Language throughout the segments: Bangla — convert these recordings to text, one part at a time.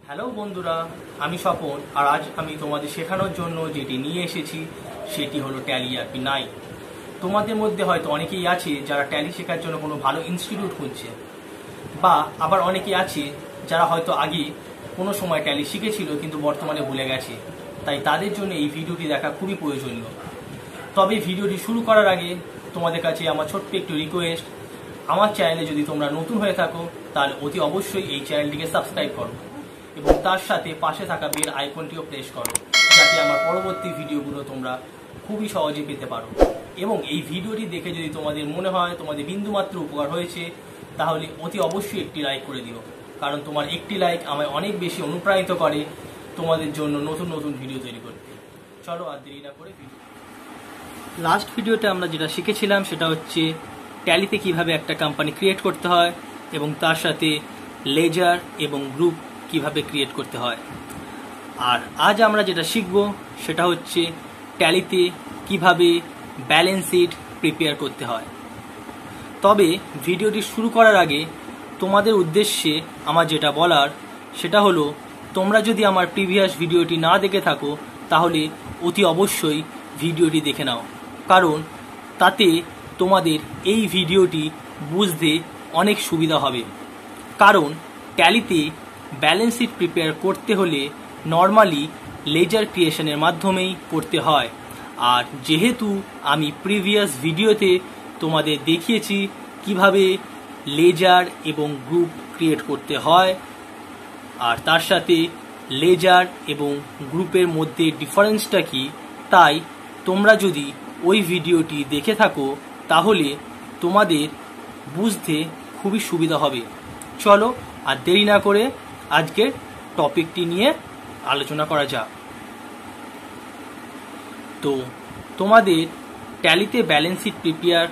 হ্যালো বন্ধুরা, আমি স্বপন। আর আজ আমি তোমাদের শেখানোর জন্য যেটি নিয়ে এসেছি সেটি হলো ট্যালি ERP 9। তোমাদের মধ্যে হয়তো অনেকেই আছে যারা ট্যালি শেখার জন্য কোনো ভালো ইনস্টিটিউট খুঁজছে, বা আবার অনেকেই আছে যারা হয়তো আগে কোনো সময় ট্যালি শিখেছিল কিন্তু বর্তমানে ভুলে গেছে। তাই তাদের জন্য এই ভিডিওটি দেখা খুবই প্রয়োজনীয়। তবে ভিডিওটি শুরু করার আগে তোমাদের কাছে আমার ছোট্ট একটু রিকোয়েস্ট, আমার চ্যানেলে যদি তোমরা নতুন হয়ে থাকো তাহলে অতি অবশ্যই এই চ্যানেলটিকে সাবস্ক্রাইব করো এবং তার সাথে পাশে থাকা বেল আইকনটিও প্রেস করো, যাতে আমার পরবর্তী ভিডিওগুলো তোমরা খুবই সহজে পেতে পারো। এবং এই ভিডিওটি দেখে যদি তোমাদের মনে হয় তোমাদের বিন্দুমাত্র উপকার হয়েছে তাহলে অতি অবশ্যই একটি লাইক করে দিও, কারণ তোমার একটি লাইক আমায় অনেক বেশি অনুপ্রাণিত করে তোমাদের জন্য নতুন নতুন ভিডিও তৈরি করতে। চলো আর দেরি না করে ভিডিও। লাস্ট ভিডিওতে আমরা যেটা শিখেছিলাম সেটা হচ্ছে ট্যালিতে কিভাবে একটা কোম্পানি ক্রিয়েট করতে হয় এবং তার সাথে লেজার এবং গ্রুপ কিভাবে ক্রিয়েট করতে হয়। আর আজ আমরা যেটা শিখব সেটা হচ্ছে ট্যালিতে কিভাবে ব্যালেন্স শিট প্রিপেয়ার করতে হয়। তবে ভিডিওটি শুরু করার আগে তোমাদের উদ্দেশ্যে আমার যেটা বলার সেটা হলো, তোমরা যদি আমার প্রিভিয়াস ভিডিওটি না দেখে থাকো তাহলে অতি অবশ্যই ভিডিওটি দেখে নাও, কারণ তাতে তোমাদের এই ভিডিওটি বুঝতে অনেক সুবিধা হবে। কারণ ট্যালিতে ব্যালেন্স শিট প্রিপেয়ার করতে হলে নর্মালি লেজার ক্রিয়েশনের মাধ্যমেই করতে হয়। আর যেহেতু আমি প্রিভিয়াস ভিডিওতে তোমাদের দেখিয়েছি কিভাবে লেজার এবং গ্রুপ ক্রিয়েট করতে হয় আর তার সাথে লেজার এবং গ্রুপের মধ্যে ডিফারেন্সটা কি, তাই তোমরা যদি ওই ভিডিওটি দেখে থাকো তাহলে তোমাদের বুঝতে খুবই সুবিধা হবে। চলো আর দেরি না করে আজকের টপিকটি নিয়ে আলোচনা করা যাক। তো তোমাদের ট্যালিতে ব্যালেন্স শিট প্রিপেয়ার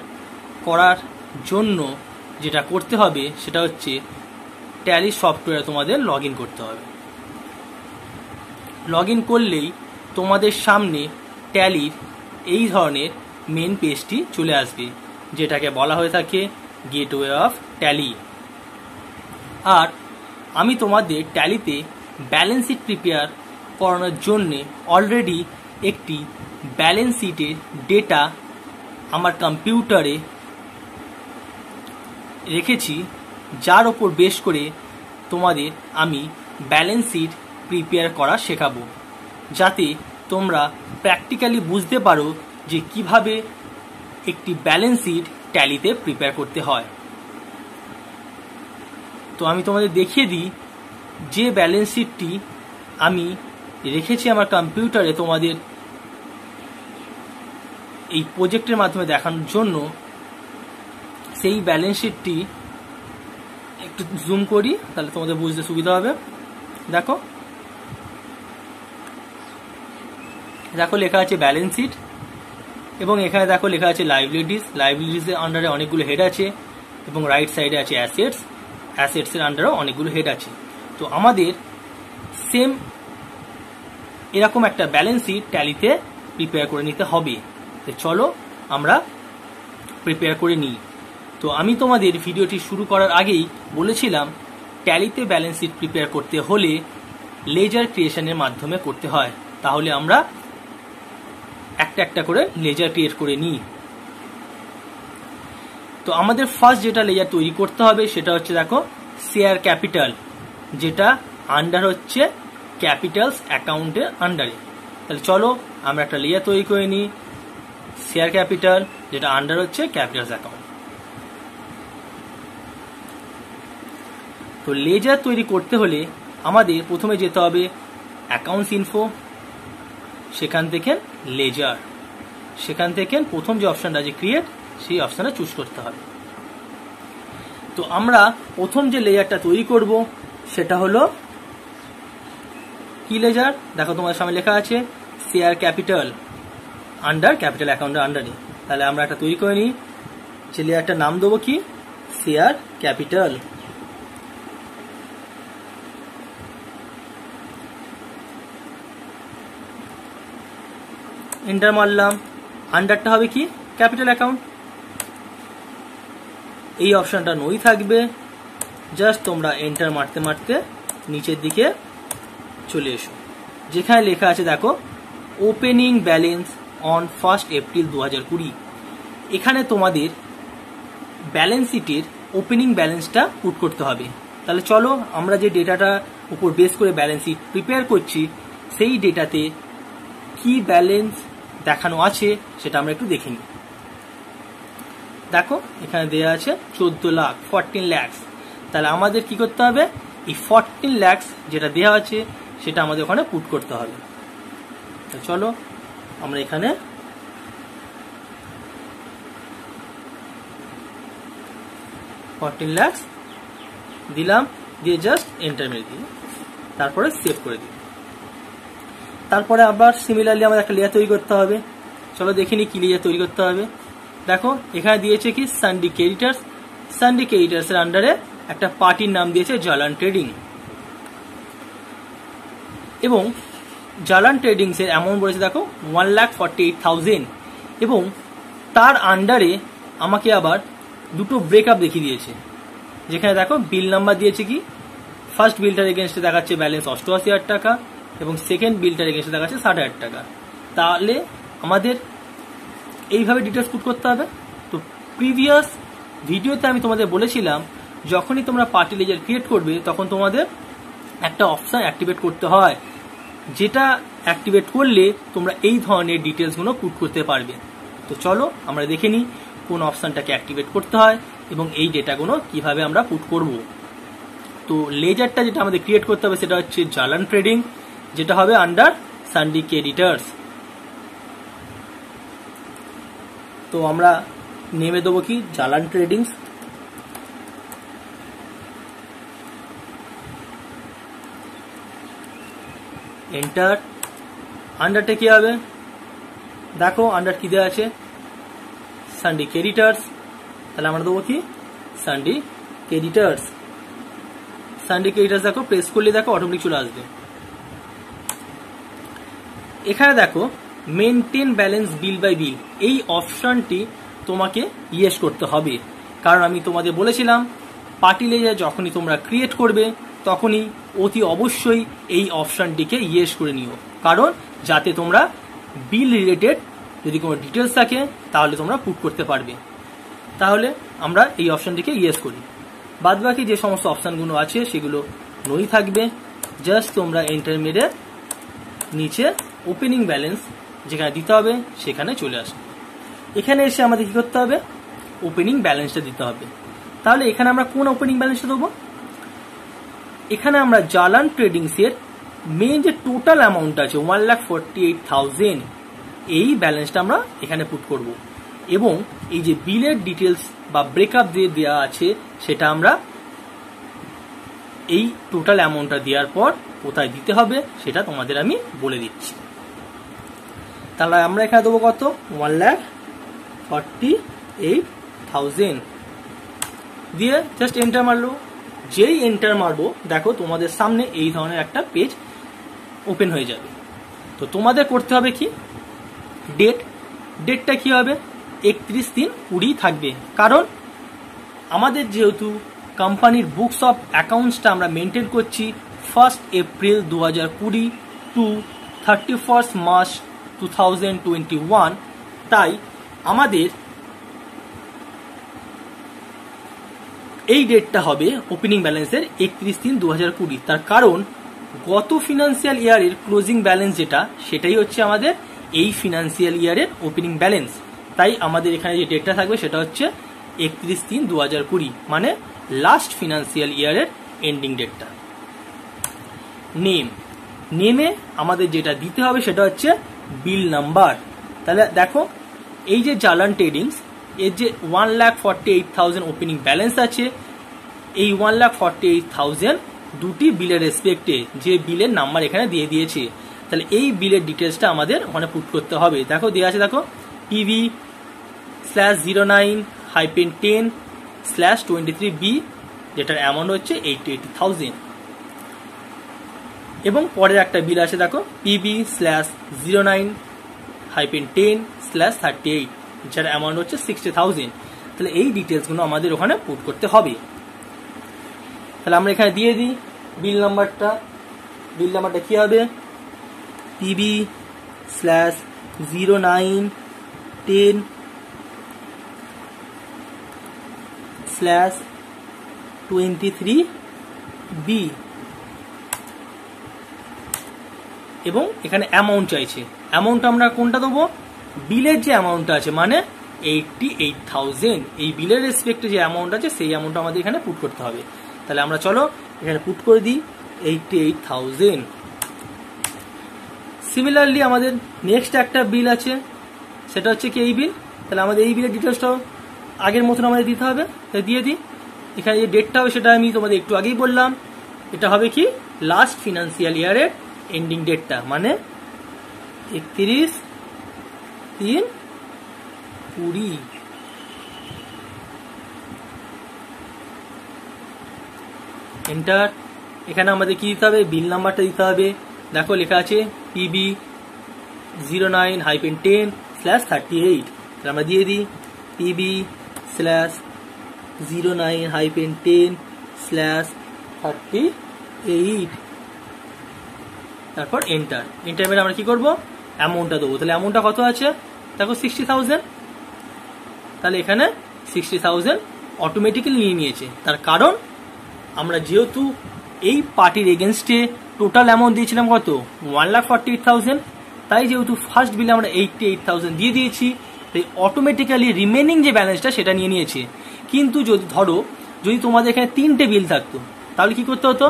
করার জন্য যেটা করতে হবে সেটা হচ্ছে ট্যালি সফটওয়্যারে তোমাদের লগ ইন করতে হবে। লগ ইন করলেই তোমাদের সামনে ট্যালির এই ধরনের মেন পেজটি চলে আসবে, যেটাকে বলা হয়ে থাকে গেটওয়ে অফ ট্যালি। আর আমি তোমাদের ট্যালিতে ব্যালেন্স শিট প্রিপেয়ার করানোর জন্যে অলরেডি একটি ব্যালেন্স শিটের ডেটা আমার কম্পিউটারে রেখেছি, যার ওপর বেস করে তোমাদের আমি ব্যালেন্স শিট প্রিপেয়ার করা শেখাবো, যাতে তোমরা প্র্যাকটিক্যালি বুঝতে পারো যে কিভাবে একটি ব্যালেন্স শিট ট্যালিতে প্রিপেয়ার করতে হয়। তো আমি তোমাদের দেখিয়ে দিই যে ব্যালেন্স শিটটি আমি রেখেছি আমার কম্পিউটারে তোমাদের এই প্রজেক্টের মাধ্যমে দেখানোর জন্য। সেই ব্যালেন্স শিটটি একটু জুম করি তাহলে তোমাদের বুঝতে সুবিধা হবে। দেখো দেখো লেখা আছে ব্যালেন্স শিট, এবং এখানে দেখো লেখা আছে লাইবিলিটিস। লাইবিলিটিসের আন্ডারে অনেকগুলো হেড আছে এবং রাইট সাইডে আছে অ্যাসেটস। অ্যাসেটসের আন্ডারেও অনেকগুলো হেড আছে। তো আমাদের সেম এরকম একটা ব্যালেন্স শিট ট্যালিতে প্রিপেয়ার করে নিতে হবে। তো চলো আমরা প্রিপেয়ার করে নিই। তো আমি তোমাদের ভিডিওটি শুরু করার আগেই বলেছিলাম ট্যালিতে ব্যালেন্স শিট প্রিপেয়ার করতে হলে লেজার ক্রিয়েশনের মাধ্যমে করতে হয়। তাহলে আমরা একটা একটা করে লেজার ক্রিয়েট করে নিই। তো আমাদের ফার্স্ট যেটা লেজার তৈরি করতে হবে সেটা হচ্ছে দেখো শেয়ার ক্যাপিটাল, যেটা আন্ডার হচ্ছে ক্যাপিটালস অ্যাকাউন্টের আন্ডারে। তাহলে চলো আমরা একটা লেজার তৈরি করে নিই শেয়ার ক্যাপিটাল, যেটা আন্ডার হচ্ছে ক্যাপিটালস অ্যাকাউন্ট। তো লেজার তৈরি করতে হলে আমাদের প্রথমে যেতে হবে অ্যাকাউন্টস ইনফো, সেখান থেকে লেজার, সেখান থেকে প্রথম যে অপশনটা আছে ক্রিয়েট, সেই অপশনটা চুজ করতে হবে। তো আমরা প্রথম যে লেজারটা তৈরি করব সেটা হলো কি লেজার, দেখো তোমার সামনে লেখা আছে শেয়ার ক্যাপিটাল আন্ডার ক্যাপিটাল অ্যাকাউন্টের আন্ডারে। তাহলে আমরা একটা তৈরি করে নিই, যে লেয়ারটার নাম দেবো কি শেয়ার ক্যাপিটাল। এন্টার মারলাম, আন্ডারটা হবে কি ক্যাপিটাল অ্যাকাউন্ট। এই অপশনটা নই থাকবে, জাস্ট তোমরা এন্টার মারতে মারতে নিচের দিকে চলে এসো, যেখানে লেখা আছে দেখো ওপেনিং ব্যালেন্স অন 1 এপ্রিল 2020। এখানে তোমাদের ব্যালেন্স শিটের ওপেনিং ব্যালেন্সটা পুট করতে হবে। তাহলে চলো আমরা যে ডেটাটা উপর বেস করে ব্যালেন্স শিট প্রিপেয়ার করছি সেই ডেটাতে কি ব্যালেন্স দেখানো আছে সেটা আমরা একটু দেখে নিই। দেখো এখানে দেওয়া আছে 14 লাখ। তাহলে আমাদের কি করতে হবে, এই 14 লাখ যেটা দেওয়া আছে সেটা আমাদের ওখানে পুট করতে হবে। তো চলো আমরা এখানে লাখ দিলাম, দিয়ে জাস্ট এন্টার মেরে দিই, তারপরে সেভ করে দিই। তারপরে আবার সিমিলারলি আমাদের একটা লেয়ার তৈরি করতে হবে। চলো দেখিনি কি লেয়ার তৈরি করতে হবে। দেখো এখানে দিয়েছে কি সানডে ক্রেডিটার্স। সানডে ক্রেডিটার্স এর আন্ডারে একটা পার্টির নাম দিয়েছে জালান ট্রেডিং, এবং জালান ট্রেডিংস এর অ্যামাউন্ট বলেছে দেখো 1,48,000, এবং তার আন্ডারে আমাকে আবার দুটো ব্রেকআপ দেখিয়ে দিয়েছে, যেখানে দেখো বিল নাম্বার দিয়েছে কি, ফার্স্ট বিলটার এগেনস্টে দেখাচ্ছে ব্যালেন্স 88,000 টাকা এবং সেকেন্ড বিলটার এগেনস্টে দেখাচ্ছে 60,000 টাকা। তাহলে আমাদের এইভাবে ডিটেলস পুট করতে হবে। তো প্রিভিয়াস ভিডিওতে আমি তোমাদের বলেছিলাম যখনই তোমরা পার্টি লেজার ক্রিয়েট করবে তখন তোমাদের একটা অপশন অ্যাক্টিভেট করতে হয়, যেটা অ্যাক্টিভেট করলে তোমরা এই ধরনের ডিটেলসগুলো পুট করতে পারবে। তো চলো আমরা দেখে নিই কোন অপশনটাকে অ্যাক্টিভেট করতে হয় এবং এই ডেটাগুলো কিভাবে আমরা পুট করব। তো লেজারটা যেটা আমাদের ক্রিয়েট করতে হবে সেটা হচ্ছে জালান ট্রেডিং, যেটা হবে আন্ডার সানডে ক্রেডিটার্স। তো আমরা নেমে দেবো কি জালান ট্রেডিংস, এন্টার। আন্ডারটা কি হবে, দেখো আন্ডার কি দেওয়া আছে সানডে ক্রেডিটার্স, তাহলে আমরা দেবো কি সানডে ক্রেডিটার্স। সানডে ক্রেডিটার্স দেখো প্রেস করলে দেখো অটোমেটিক চলে আসবে। এখানে দেখো মেনটেন ব্যালেন্স বিল বাই বিল, এই অপশনটি তোমাকে ইয়েস করতে হবে, কারণ আমি তোমাদের বলেছিলাম পার্টি লেজার যখনই তোমরা ক্রিয়েট করবে তখনই অতি অবশ্যই এই অপশনটিকে ইয়েস করে নিও, কারণ যাতে তোমরা বিল রিলেটেড যদি কোনো ডিটেলস থাকে তাহলে তোমরা পুট করতে পারবে। তাহলে আমরা এই অপশনটিকে ইয়েস করি, বাদবাকি যে সমস্ত অপশনগুলো আছে সেগুলো নই থাকবে। জাস্ট তোমরা এন্টার মেরে নিচে ওপেনিং ব্যালেন্স যেখানে দিতে হবে সেখানে চলে আসবে। এখানে এসে আমাদের কি করতে হবে, ওপেনিং ব্যালেন্সটা দিতে হবে। তাহলে এখানে আমরা কোন ওপেনিং ব্যালেন্সটা দেবো, এখানে আমরা জালান ট্রেডিংস এর মেইন যে টোটাল অ্যামাউন্ট আছে 1,48,000, এই ব্যালেন্সটা আমরা এখানে পুট করব, এবং এই যে বিলের ডিটেলস বা ব্রেকআপ দিয়ে দেওয়া আছে সেটা আমরা এই টোটাল অ্যামাউন্টটা দেওয়ার পর কোথায় দিতে হবে সেটা তোমাদের আমি বলে দিচ্ছি। তাহলে আমরা এখানে দেবো কত, 1,48,000 দিয়ে জাস্ট এন্টার মারলো। যেই এন্টার মারবো দেখো তোমাদের সামনে এই ধরনের একটা পেজ ওপেন হয়ে যাবে। তো তোমাদের করতে হবে কি, ডেটটা কি হবে 31/3/20 থাকবে, কারণ আমাদের যেহেতু কোম্পানির বুকস অফ অ্যাকাউন্টসটা আমরা মেনটেন করছি 1 এপ্রিল 2020 টু 31 মার্চ 2021, তাই আমাদের এই ডেটটা হবে ওপেনিং ব্যালেন্সের 31/3/2020। তার কারণ গত ফিনান্সিয়াল ইয়ারের ক্লোজিং ব্যালেন্স যেটা সেটাই হচ্ছে আমাদের এই ফিনান্সিয়াল ইয়ারের ওপেনিং ব্যালেন্স, তাই আমাদের এখানে যে ডেটটা থাকবে সেটা হচ্ছে 31/3/2020, মানে লাস্ট ফিনান্সিয়াল ইয়ারের এন্ডিং ডেটটা। নেমে আমাদের যেটা দিতে হবে সেটা হচ্ছে বিল নাম্বার। তাহলে দেখো এই যে জালান ট্রেডিংস এর যে 1,48,000 ওপেনিং ব্যালেন্স আছে, এই 1,48,000 দুটি বিলের রেসপেক্টে যে বিলের নাম্বার এখানে দিয়ে দিয়েছে, তাহলে এই বিলের ডিটেলসটা আমাদের ওখানে পুট করতে হবে। দেখো দেওয়া আছে, দেখো PV/09-10/23B, যেটার অ্যামাউন্ট হচ্ছে 88,000, এবং পরের একটা বিল আছে দেখো PV/09-10/38, যার অ্যামাউন্ট হচ্ছে 60,000। তাহলে এই ডিটেলসগুলো আমাদের ওখানে পুট করতে হবে। তাহলে আমরা এখানে দিয়ে দিই বিল নাম্বারটা বিল নাম্বারটা কি হবে PB/0910/23B এবং এখানে অ্যামাউন্ট চাইছে। অ্যামাউন্ট আমরা কোনটা দেবো, বিলের যে অ্যামাউন্টটা আছে মানে 88,000, এই বিলের রেসপেক্টে যে অ্যামাউন্ট আছে সেই অ্যামাউন্ট আমাদের এখানে পুট করতে হবে। তাহলে আমরা চলো এখানে পুট করে দিই 88,000। সিমিলারলি আমাদের নেক্সট একটা বিল আছে, সেটা হচ্ছে কি এই বিল। তাহলে আমাদের এই বিলের ডিটেলসটাও আগের মতন আমাদের দিতে হবে, তাই দিয়ে দিই। এখানে যে ডেটটা হবে সেটা আমি তোমাদের একটু আগেই বললাম, এটা হবে কি লাস্ট ফিনান্সিয়াল ইয়ারের এন্ডিং ডেটটা, মানে 31/3/20। এন্টার। এখানে আমাদের কি দিতে হবে, বিল নাম্বারটা দিতে হবে। দেখো লেখা আছে PB/09-10/38। তাহলে আমরা দিয়ে দিই PB/09-10/38। তারপর এন্টার। এন্টার মেরে আমরা কি করবো, অ্যামাউন্টটা দেবো। তাহলে অ্যামাউন্টটা কত আছে, দেখো 60,000। তাহলে এখানে 60,000 অটোমেটিক্যালি নিয়ে নিয়েছে। তার কারণ আমরা যেহেতু এই পার্টির এগেনস্টে টোটাল অ্যামাউন্ট দিয়েছিলাম কত 1,48,000, তাই যেহেতু ফার্স্ট বিলে আমরা 88,000 দিয়ে দিয়েছি, তাই অটোমেটিক্যালি রিমেনিং যে ব্যালেন্সটা সেটা নিয়ে নিয়েছে। কিন্তু যদি ধরো যদি তোমাদের এখানে 3টে বিল থাকতো, তাহলে কি করতে হতো,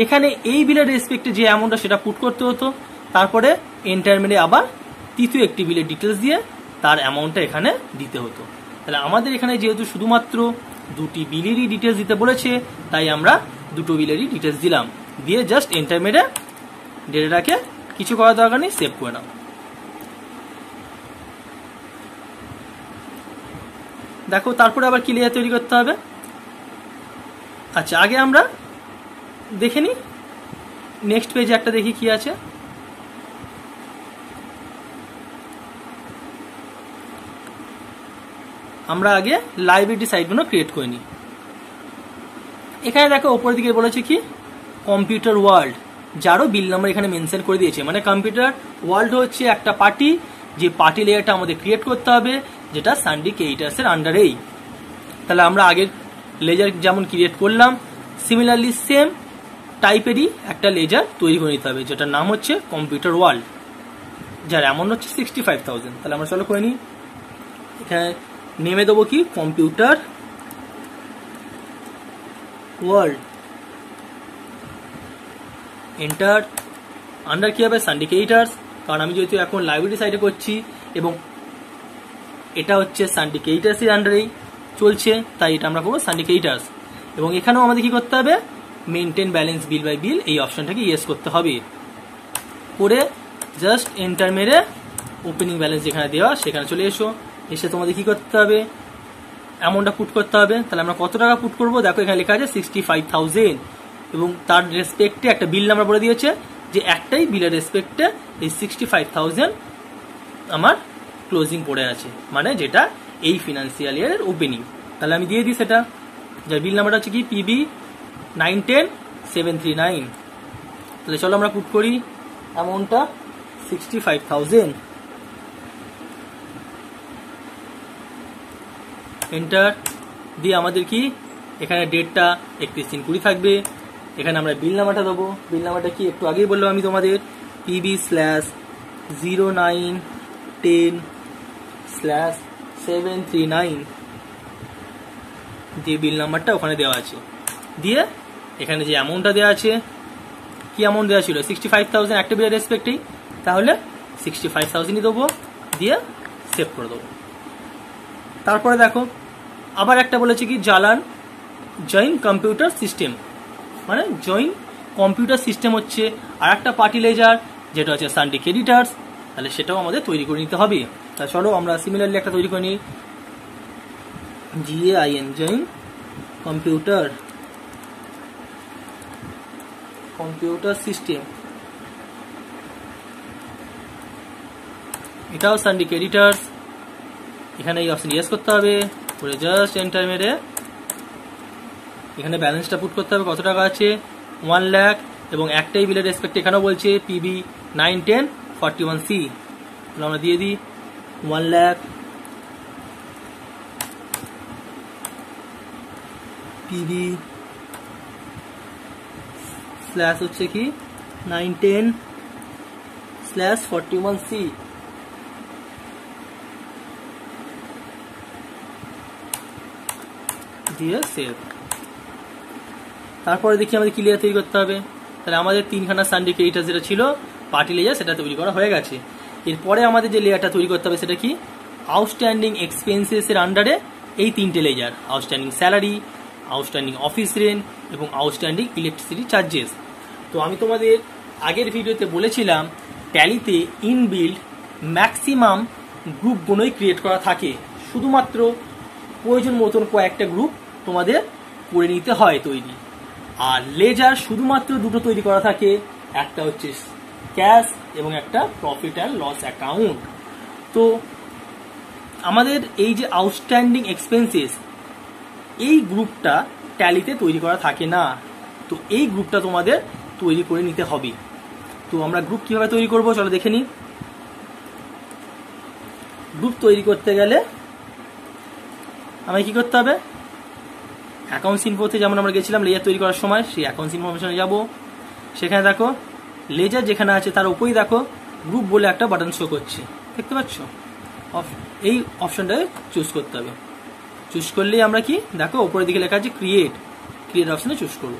এখানে এই বিলের রেসপেক্টে যে অ্যামাউন্টটা সেটা পুট করতে হতো, তারপরে এন্টার মেরে আবার তৃতীয় একটি বিলের ডিটেলস দিয়ে তার অ্যামাউন্টটা এখানে দিতে হতো। তাহলে আমাদের এখানে যেহেতু শুধুমাত্র দুটি বিলেরই ডিটেলস দিতে বলেছে, তাই আমরা দুটো বিলেরই ডিটেলস দিলাম, দিয়ে জাস্ট এন্টার মেরে ডেটাটাকে কিছু করার দরকার নেই, সেভ করে নাও। দেখো তারপরে আবার কি লেয়ার তৈরি করতে হবে। আচ্ছা আগে আমরা দেখে নিই, নেক্সট পেজে একটা দেখি কি আছে। আমরা আগে লাইব্রেরি সাইটগুলো ক্রিয়েট করে নিই। এখানে দেখো উপরের দিকে বলেছে কি কম্পিউটার ওয়ার্ল্ড, যারও বিল নাম্বার এখানে মেনশন করে দিয়েছে। মানে কম্পিউটার ওয়ার্ল্ড হচ্ছে একটা পার্টি, যে পার্টি লেয়ারটা আমাদের ক্রিয়েট করতে হবে, যেটা সানডি ক্রিয়েটার্স এর আন্ডারেই। তাহলে আমরা আগের লেজার যেমন ক্রিয়েট করলাম, সিমিলারলি সেম টাইপেরই একটা লেজার তৈরি করে নিতে হবে, যেটার নাম হচ্ছে কম্পিউটার ওয়ার্ল্ড, যার অ্যামাউন্ট হচ্ছে 65,000। তাহলে আমরা চলো করে নিই। এখানে নেমে দেবো কি কম্পিউটার ওয়ার্ল্ড, এন্টার। আন্ডার কি হবে সানডি ক্রিয়েটার্স, কারণ আমি যেহেতু এখন লাইব্রেরি সাইটে করছি এবং এটা হচ্ছে সানডি ক্রিয়েটার্স এর আন্ডারেই চলছে, তাই এটা আমরা করবো সানডি ক্রিয়েটার্স। এবং এখানেও আমাদের কি করতে হবে, মেনটেন ব্যালেন্স বিল বাই বিল, এই অপশনটাকে ইয়েস করতে হবে। করে জাস্ট এন্টার মেরে ওপেনিং ব্যালেন্স যেখানে দেওয়া সেখানে চলে এসো। এসে তোমাদের কি করতে হবে, অ্যামাউন্টটা পুট করতে হবে। তাহলে আমরা কত টাকা পুট করবো, দেখো এখানে লেখা আছে 65,000 এবং তার রেসপেক্টে একটা বিল নাম্বার বলে দিয়েছে, যে একটাই বিলের রেসপেক্টে এই 65,000 আমার ক্লোজিং পড়ে আছে, মানে যেটা এই ফিনান্সিয়াল ইয়ারের ওপেনিং। তাহলে আমি দিয়ে দিই সেটা, যার বিল নাম্বারটা হচ্ছে কি PB/910/739। তাহলে চলো আমরা পুট করি অ্যামাউন্টটা 65,000, এন্টার দিয়ে আমাদের কি এখানে ডেটটা 31/3/20 থাকবে। এখানে আমরা বিল নাম্বারটা দেবো। বিল নাম্বারটা কি একটু আগেই বললাম আমি তোমাদের, PB/0910/739 যে বিল নাম্বারটা ওখানে দেওয়া আছে। দিয়ে এখানে যে অ্যামাউন্টটা দেওয়া আছে, কি অ্যামাউন্ট দেওয়া ছিল 65,000 একটা বিলের রেসপেক্টেই, তাহলে 65,000ই দেবো, দিয়ে সেভ করে দেবো। তারপরে দেখো আবার একটা বলেছে কি জয়েন কম্পিউটার সিস্টেম, মানে জয়েন কম্পিউটার সিস্টেম হচ্ছে আর একটা পার্টি লেজার, যেটা হচ্ছে সানডি ক্রেডিটার্স। তাহলে সেটাও আমাদের তৈরি করে নিতে হবে। তা চলো আমরা সিমিলারলি একটা তৈরি করে নিই, GAIN জয়েন কম্পিউটার সিস্টেম। এটাও সানডি ক্রেডিটার্স, এখানে এই অপশন ইয়েস করতে হবে, করে জাস্ট এন্টার মেরে এখানে ব্যালেন্সটা পুট করতে হবে, কত টাকা আছে 1 লাখ এবং একটাই বিলের রেসপেক্ট এখানেও বলছে পিবি 91041C। তাহলে আমরা দিয়ে দিই 1 লাখ পিবি স্ল্যাশ হচ্ছে কি 910/41C। দিয়ে সেভ। তারপরে দেখি আমাদের কি লেয়ার তৈরি করতে হবে। তাহলে আমাদের 3খানা সানডে ক্রেডিটার যেটা ছিল পার্টি লেয়ার সেটা তৈরি করা হয়ে গেছে। এরপরে আমাদের যে লেয়ারটা তৈরি করতে হবে সেটা কি আউটস্ট্যান্ডিং এক্সপেন্সেস এর আন্ডারে এই 3টে layer, outstanding salary, outstanding office rent এবং আউটস্ট্যান্ডিং ইলেকট্রিসিটি চার্জেস। তো আমি তোমাদের আগের ভিডিওতে বলেছিলাম ট্যালিতে ইনবিল্ড ম্যাক্সিমাম গ্রুপগুলোই ক্রিয়েট করা থাকে, শুধুমাত্র প্রয়োজন মতন কয়েকটা গ্রুপ তোমাদের করে নিতে হয় তৈরি। আর লেজার শুধুমাত্র দুটো তৈরি করা থাকে, একটা হচ্ছে ক্যাশ এবং একটা প্রফিট অ্যান্ড লস অ্যাকাউন্ট। তো আমাদের এই যে আউটস্ট্যান্ডিং এক্সপেন্সেস এই গ্রুপটা ট্যালিতে তৈরি করা থাকে না, তো এই গ্রুপটা তোমাদের তৈরি করে নিতে হবে। তো আমরা গ্রুপ কিভাবে তৈরি করব চলো দেখে নিই। গ্রুপ তৈরি করতে গেলে আমায় কি করতে হবে, অ্যাকাউন্টস ইনফোতে যেমন আমরা গেছিলাম লেজার তৈরি করার সময়, সেই অ্যাকাউন্টস ইনফরমেশনে যাব। সেখানে দেখো লেজার যেখানে আছে তার উপরেই দেখো গ্রুপ বলে একটা বাটন শো করছে, দেখতে পাচ্ছ? এই অপশনটাকে চুজ করতে হবে। চুজ করলেই আমরা কি দেখো উপরের দিকে লেখা আছে ক্রিয়েট অপশনে চুজ করব।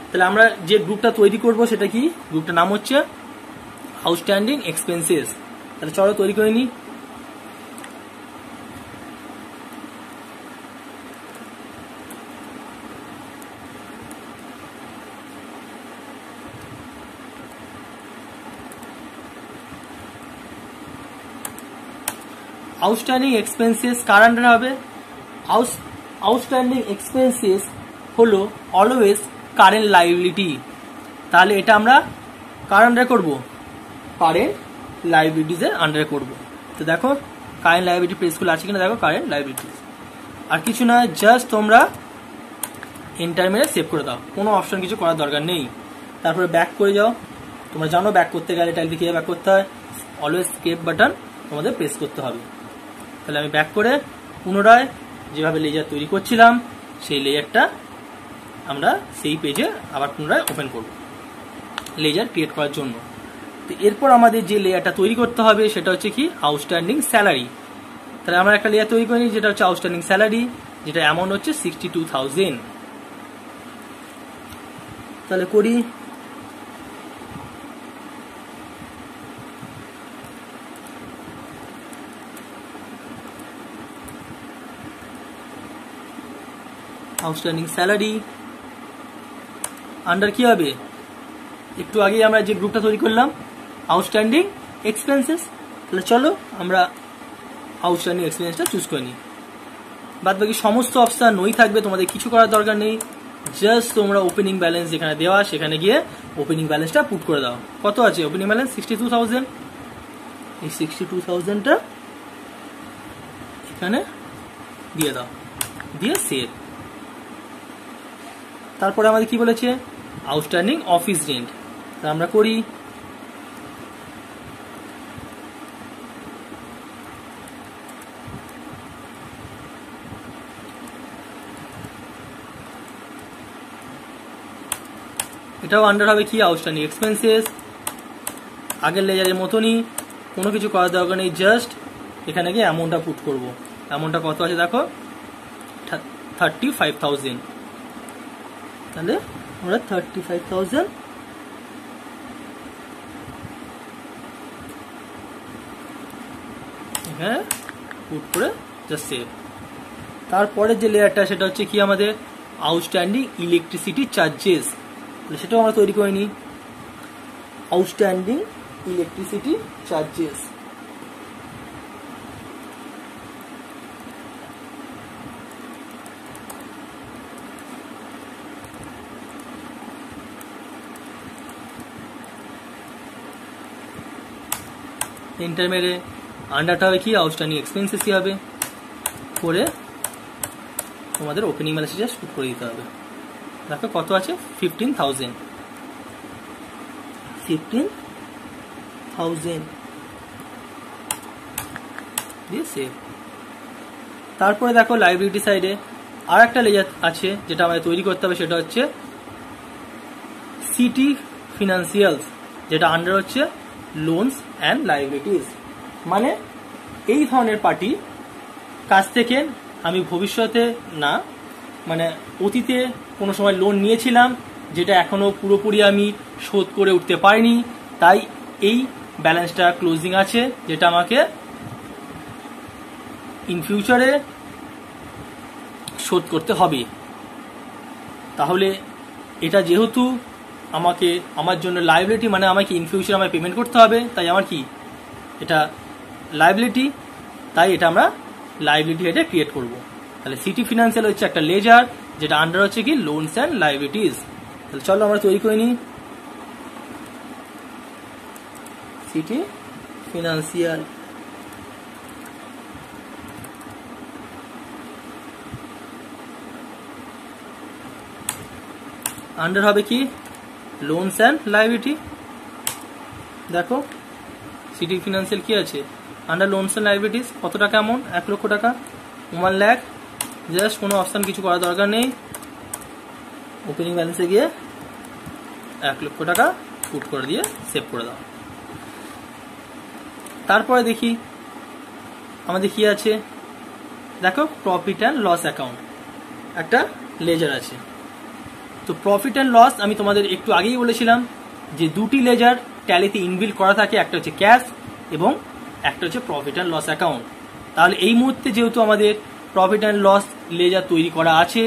তাহলে আমরা যে গ্রুপটা তৈরি করব সেটা কি, গ্রুপটার নাম হচ্ছে আউটস্ট্যান্ডিং এক্সপেন্সেস। তাহলে চলো তৈরি করে নিই। আউটস্ট্যান্ডিং এক্সপেন্সেস কার আন্ডারে হবে? আউটস্ট্যান্ডিং এক্সপেন্সেস হলো অলওয়েজ কারেন্ট লাইবিলিটি। তাহলে এটা আমরা কার আন্ডারে করব? কারেন্ট লাইবিলিটিজের আন্ডারে করব। তো দেখো কারেন্ট লাইবিলিটি প্রেসগুলো আছে কিনা দেখো, কারেন্ট লাইবিলিটিজ। আর কিছু না, জাস্ট তোমরা এন্টার মেরে সেভ করে দাও, কোনো অপশন কিছু করার দরকার নেই। তারপরে ব্যাক করে যাও। তোমরা জানো ব্যাক করতে গেলে টাইলটি কিভাবে ব্যাক করতে হয়, অলওয়েজ স্কেপ বাটন তোমাদের প্রেস করতে হবে। তাহলে আমি ব্যাক করে পুনরায় যেভাবে লেজার তৈরি করছিলাম সেই লেজারটা আমরা সেই পেজে আবার পুনরায় ওপেন করব লেজার ক্রিয়েট করার জন্য। তো এরপর আমাদের যে লেয়ারটা তৈরি করতে হবে সেটা হচ্ছে কি আউটস্ট্যান্ডিং স্যালারি। তাহলে আমরা একটা লেয়ার তৈরি করে নিই যেটা হচ্ছে আউটস্ট্যান্ডিং স্যালারি, যেটা অ্যামাউন্ট হচ্ছে 62,000। তাহলে করি। আউটস্ট্যান্ডিং স্যালারি আন্ডার কি হবে, একটু আগে আমরা যে গ্রুপটা তৈরি করলাম আউটস্ট্যান্ডিং এক্সপেন্সেস। তাহলে চলো আমরা আউটস্ট্যান্ডিং এক্সপেন্সটা চুজ করে নিই। বাদ বাকি সমস্ত অপশন নই থাকবে, তোমাদের কিছু করার দরকার নেই। জাস্ট তোমরা ওপেনিং ব্যালেন্স যেখানে দেওয়া সেখানে গিয়ে ওপেনিং ব্যালেন্সটা পুট করে দাও। কত আছে ওপেনিং ব্যালেন্স? 62,000। এই 62,000টা এখানে দিয়ে দাও, দিয়ে সেভ। তারপরে আমাদের কি বলেছে আউটস্ট্যান্ডিং অফিস রেন্ট। তা আমরা করি। এটাও আন্ডার হবে কি আউটস্ট্যান্ডিং এক্সপেন্সেস। আগের লেজারের মতনই, কোনো কিছু করার দরকার নেই, জাস্ট এখানে গিয়ে অ্যামাউন্টটা পুট করবো। অ্যামাউন্টটা কত আছে দেখো 35,000। তাহলে আমরা 35,000 এখানে পুট করে জাস্ট সেভ। তারপরে যে লেয়ারটা সেটা হচ্ছে কি আমাদের আউটস্ট্যান্ডিং ইলেকট্রিসিটি চার্জেস। সেটাও আমরা তৈরি করে নিই আউটস্ট্যান্ডিং ইলেকট্রিসিটি চার্জেস। এন্টার মেরে আন্ডারটা হবে কি আউটস্ট্যান্ডিং এক্সপেন্সেসই হবে, করে তোমাদের ওপেনিং ব্যালেন্স জাস্ট পুট করে দিতে হবে। দেখো কত আছে 15,000। 15,000 দিয়ে সেভ। তারপরে দেখো লাইবিলিটি সাইডে আর একটা লেজার আছে যেটা আমাদের তৈরি করতে হবে, সেটা হচ্ছে সিটি ফিনান্সিয়ালস, যেটা আন্ডার হচ্ছে লোনস অ্যান্ড লাইবিলিটিস। মানে এই ধরনের পার্টি কাছ থেকে আমি ভবিষ্যতে না, মানে অতীতে কোনো সময় লোন নিয়েছিলাম যেটা এখনো পুরোপুরি আমি শোধ করে উঠতে পারিনি, তাই এই ব্যালেন্সটা ক্লোজিং আছে যেটা আমাকে ইন ফিউচারে শোধ করতে হবে। তাহলে এটা যেহেতু আমাকে আমার জন্য লাইবিলিটি, মানে আমাকে ইন ফিউচার আমায় পেমেন্ট করতে হবে, তাই আমার কি এটা লাইবিলিটি, তাই এটা আমরা লাইবিলিটি এটা ক্রিয়েট করব। তাহলে সিটি ফিনান্সিয়াল হচ্ছে একটা লেজার যেটা আন্ডার হচ্ছে কি লোনস অ্যান্ড লাইবিলিটিস। তাহলে চলো আমরা তৈরি করে নিই সিটি ফিনান্সিয়াল। আন্ডার হবে কি লোনস অ্যান্ড লাইবিলিটি। দেখো সিটি ফিনান্সিয়াল কি আছে আন্ডার লোনস অ্যান্ড লাইবিলিটিস, কত টাকা অ্যামাউন্ট 1 লক্ষ টাকা, 1 লাখ। জাস্ট কোনো অপশন কিছু করার দরকার নেই, ওপেনিং ব্যালেন্সে গিয়ে 1 লক্ষ টাকা পুট করে দিয়ে সেভ করে দাও। তারপরে দেখি আমাদের কি আছে, দেখো প্রফিট অ্যান্ড লস অ্যাকাউন্ট একটা লেজার আছে। তো প্রফিট অ্যান্ড লস আমি তোমাদের একটু আগেই বলেছিলাম যে দুটি লেজার ট্যালিতে ইনবিল্ড করা থাকে, একটা হচ্ছে ক্যাশ এবং একটা হচ্ছে প্রফিট অ্যান্ড লস অ্যাকাউন্ট। তাহলে এই মুহূর্তে যেহেতু আমাদের প্রফিট অ্যান্ড লস লেজার তৈরি করা আছে,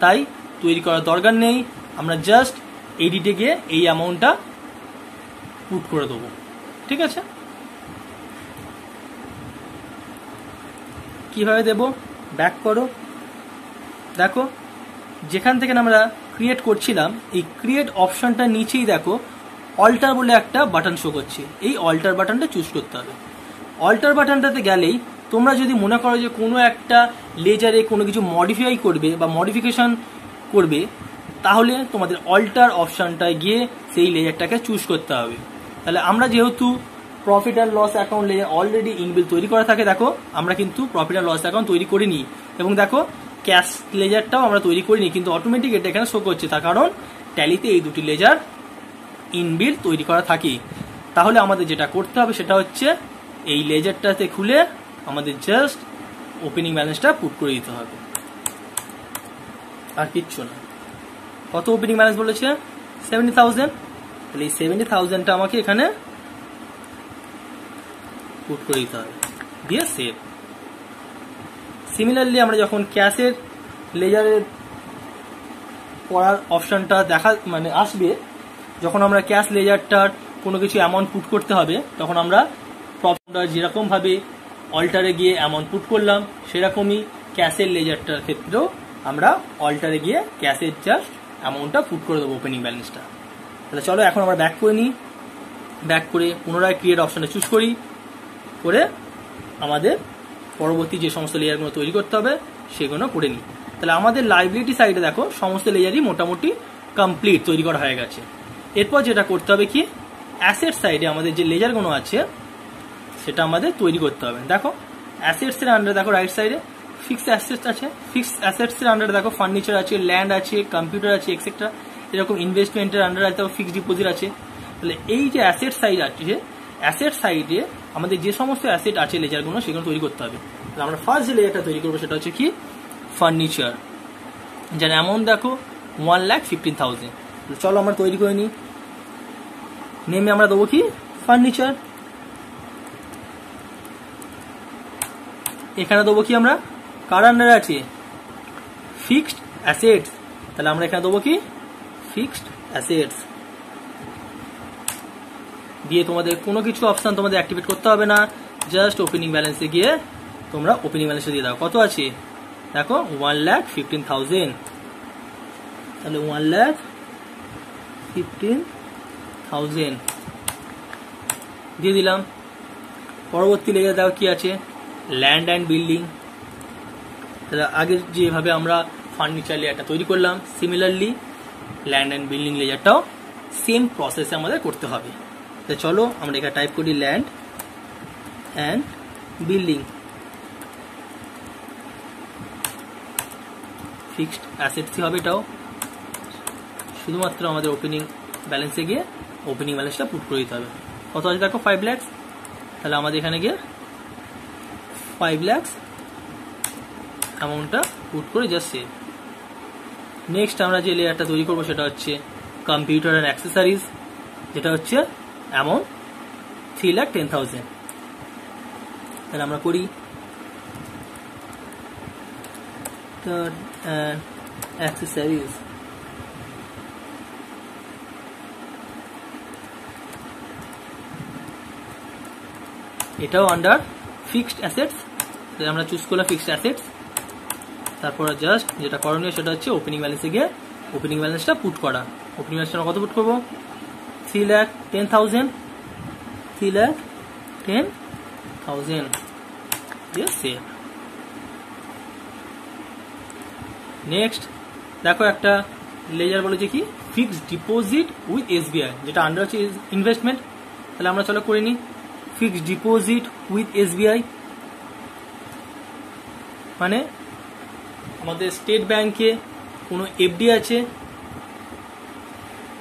তাই তৈরি করার দরকার নেই, আমরা জাস্ট এডিটে গিয়ে এই অ্যামাউন্টটা পুট করে দেবো। ঠিক আছে, কিভাবে দেব, ব্যাক করো। দেখো যেখান থেকে আমরা ক্রিয়েট করছিলাম এই ক্রিয়েট অপশনটা নিচেই দেখো অল্টার বলে একটা বাটন শো করছে, এই অল্টার বাটনটা চুজ করতে হবে। অল্টার বাটনটাতে গেলেই তোমরা যদি মনে করো যে কোনো একটা লেজারে কোনো কিছু মডিফাই করবে বা মডিফিকেশন করবে, তাহলে তোমাদের অল্টার অপশনটায় গিয়ে সেই লেজারটাকে চুজ করতে হবে। তাহলে আমরা যেহেতু profit and loss account ledger already inbuilt তৈরি করা থাকে, দেখো আমরা কিন্তু প্রফিট অ্যান্ড লস অ্যাকাউন্ট তৈরি করিনি, এবং দেখো ক্যাশ লেজারটাও আমরা তৈরি করিনি, কিন্তু অটোমেটিক এটা এখানে শো করছে, তার কারণ ট্যালিতে এই দুটি লেজার ইনবিল্ড তৈরি করা থাকে। তাহলে আমাদের যেটা করতে হবে সেটা হচ্ছে এই লেজারটাতে খুলে আমাদের জাস্ট ওপেনিং ব্যালেন্সটা পুট করে দিতে হবে, আর কিচ্ছু না। কত ওপেনিং ব্যালেন্স বলেছে 70,000, তাহলে এই 70,000টা আমাকে এখানে পুট করে দিতে হবে, দিয়ে সেভ। সিমিলারলি আমরা যখন ক্যাশের লেজারের পড়ার অপশনটা দেখা মানে আসবে, যখন আমরা ক্যাশ লেজারটার কোনো কিছু অ্যামাউন্ট পুট করতে হবে, তখন আমরা প্রবলেমটা যেরকমভাবে অল্টারে গিয়ে অ্যামাউন্ট পুট করলাম, সেরকমই ক্যাশের লেজারটার ক্ষেত্রেও আমরা অল্টারে গিয়ে ক্যাশের জাস্ট অ্যামাউন্টটা পুট করে দেবো ওপেনিং ব্যালেন্সটা। তাহলে চলো এখন আমরা ব্যাক করে নিই, ব্যাক করে পুনরায় ক্রিয়েট অপশানে চুজ করি, করে আমাদের পরবর্তী যে সমস্ত লেয়ারগুলো তৈরি করতে হবে সেগুলো করে নিই। তাহলে আমাদের লাইবিলিটি সাইডে দেখো সমস্ত লেয়ারই মোটামুটি কমপ্লিট তৈরি করা হয়ে গেছে। এরপর যেটা করতে হবে কি, অ্যাসেট সাইডে আমাদের যে লেজারগুলো আছে সেটা আমাদের তৈরি করতে হবে। দেখো অ্যাসেটসের আন্ডারে দেখো রাইট সাইডে ফিক্সড অ্যাসেটস আছে, ফিক্সড অ্যাসেটসের আন্ডারে দেখো ফার্নিচার আছে, ল্যান্ড আছে, কম্পিউটার আছে, এক্সেট্রা। এরকম ইনভেস্টমেন্টের আন্ডারে আছে ফিক্সড ডিপোজিট আছে। তাহলে এই যে অ্যাসেট সাইড আছে, অ্যাসেট সাইডে আমাদের যে সমস্ত অ্যাসেট আছে লেজারগুলো সেগুলো তৈরি করতে হবে। তাহলে আমরা ফার্স্ট যে লেজারটা তৈরি করবো সেটা হচ্ছে কি ফার্নিচার, যার অ্যামাউন্ট দেখো 1,15,000। চলো আমরা তৈরি করে নিই। নেমে আমরা দেবো কি ফার্নিচার, এখানে দেবো কি আমরা কার আন্ডারে আছে ফিক্সড অ্যাসেটস, তাহলে আমরা এখানে দেবো কি ফিক্সড অ্যাসেটস দিয়ে তোমাদের কোনো কিছু অপশন তোমাদের অ্যাক্টিভেট করতে হবে না, জাস্ট ওপেনিং ব্যালেন্সে গিয়ে তোমরা ওপেনিং ব্যালেন্সে দিয়ে দাও। কত আছে দেখো 1,15,000, তাহলে 1,15,000 দিয়ে দিলাম। পরবর্তী লেজার দেখো কি আছে ল্যান্ড অ্যান্ড বিল্ডিং। তাহলে আগে যেভাবে আমরা ফার্নিচার লেয়ারটা তৈরি করলাম, সিমিলারলি ল্যান্ড অ্যান্ড বিল্ডিং লেজারটাও সেম প্রসেসে আমাদের করতে হবে। তো চলো আমরা এখানে টাইপ করি ল্যান্ড অ্যান্ড বিল্ডিং, ফিক্সড অ্যাসেটসই হবে এটাও। শুধুমাত্র আমাদের ওপেনিং ব্যালেন্সে গিয়ে ওপেনিং ব্যালেন্সটা পুট করে দিতে হবে। কত আছে দেখো 5 লাখ, তাহলে আমাদের এখানে গিয়ে 5 লাখ অ্যামাউন্টটা পুট করে জাস্ট সেভ। নেক্সট আমরা যে লেয়ারটা তৈরি করবো সেটা হচ্ছে কম্পিউটার অ্যান্ড অ্যাক্সেসরিজ, যেটা হচ্ছে অ্যামাউন্ট 3,10,000। তাহলে আমরা করি অ্যাক্সেসরিজ, এটাও আন্ডার ফিক্সড অ্যাসেটস। আমরা চুজ করলাম ফিক্সড অ্যাসেটস। তারপর জাস্ট যেটা করণীয় সেটা হচ্ছে ওপেনিং ব্যালেন্সে গিয়ে ওপেনিং ব্যালেন্সটা পুট করা। ওপেনিং ব্যালেন্সটা কত পুট করবো? 3,10,000, 3,10,000 দিয়ে সেভ। নেক্সট দেখো একটা লেজার বলেছে কি ফিক্সড ডিপোজিট উইথ এসবিআই, যেটা আন্ডার হচ্ছে ইনভেস্টমেন্ট। তাহলে আমরা চলো করে নিই ফিক্সড ডিপোজিট উইথ এসবিআই, মানে আমাদের স্টেট ব্যাংকে কোনো এফডি আছে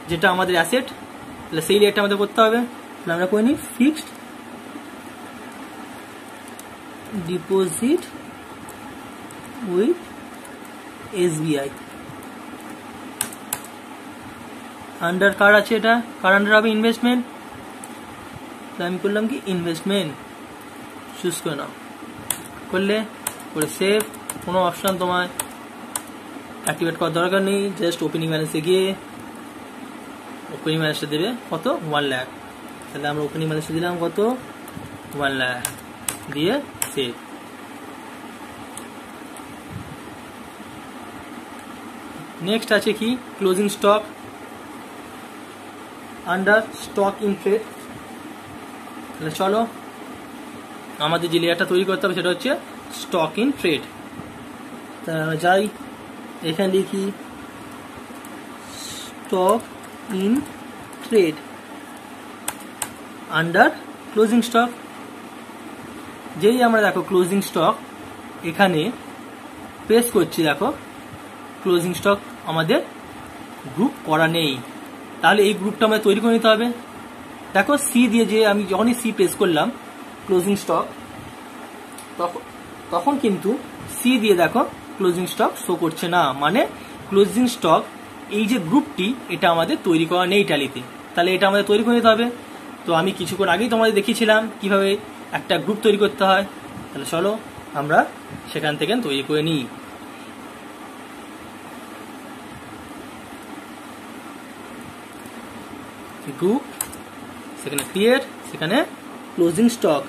যেটা আমাদের অ্যাসেট, তাহলে সেই রেটটা আমাদের করতে হবে। তাহলে আমরা করে নিই fixed deposit with SBI. Under কার আছে এটা? কার আন্ডার হবে? ইনভেস্টমেন্ট। তাহলে আমি করলাম কি ইনভেস্টমেন্ট, চুজ করে নাও, করলে করে সেভ। কোনো অপশন তোমার অ্যাক্টিভেট করার দরকার নেই, জাস্ট ওপেনিং ব্যালেন্সে গিয়ে ওপেনিং ব্যালেন্সটা দেবে কত? 1 লাখ। তাহলে আমরা ওপেনিং ব্যালেন্সে দিলাম কত? 1 লাখ দিয়ে সেভ। নেক্সট আছে কি closing stock under stock in trade. তাহলে চলো আমাদের যে লেয়ারটা তৈরি করতে হবে সেটা হচ্ছে স্টক ইন ট্রেড। তা যাই এখানে লিখি stock in trade under closing stock. যেই আমরা দেখো ক্লোজিং স্টক এখানে প্রেস করছি, দেখো ক্লোজিং স্টক আমাদের গ্রুপ করা নেই, তাহলে এই গ্রুপটা আমাদের তৈরি করে নিতে হবে। দেখো সি দিয়ে, যে আমি যখনই সি প্রেস করলাম ক্লোজিং স্টক, তখন কিন্তু সি দিয়ে দেখো ক্লোজিং স্টক শো করছে না, মানে ক্লোজিং স্টক এই যে গ্রুপটি এটা আমাদের তৈরি করা নেই ট্যালিতে, তাহলে এটা আমাদের তৈরি করে নিতে হবে। তো আমি কিছুক্ষণ আগেই তোমাদের দেখিয়েছিলাম কিভাবে একটা গ্রুপ তৈরি করতে হয়, তাহলে চলো আমরা সেখান থেকে তৈরি করে নিই। গ্রুপ, সেখানে ক্রিয়েট, সেখানে ক্লোজিং স্টক।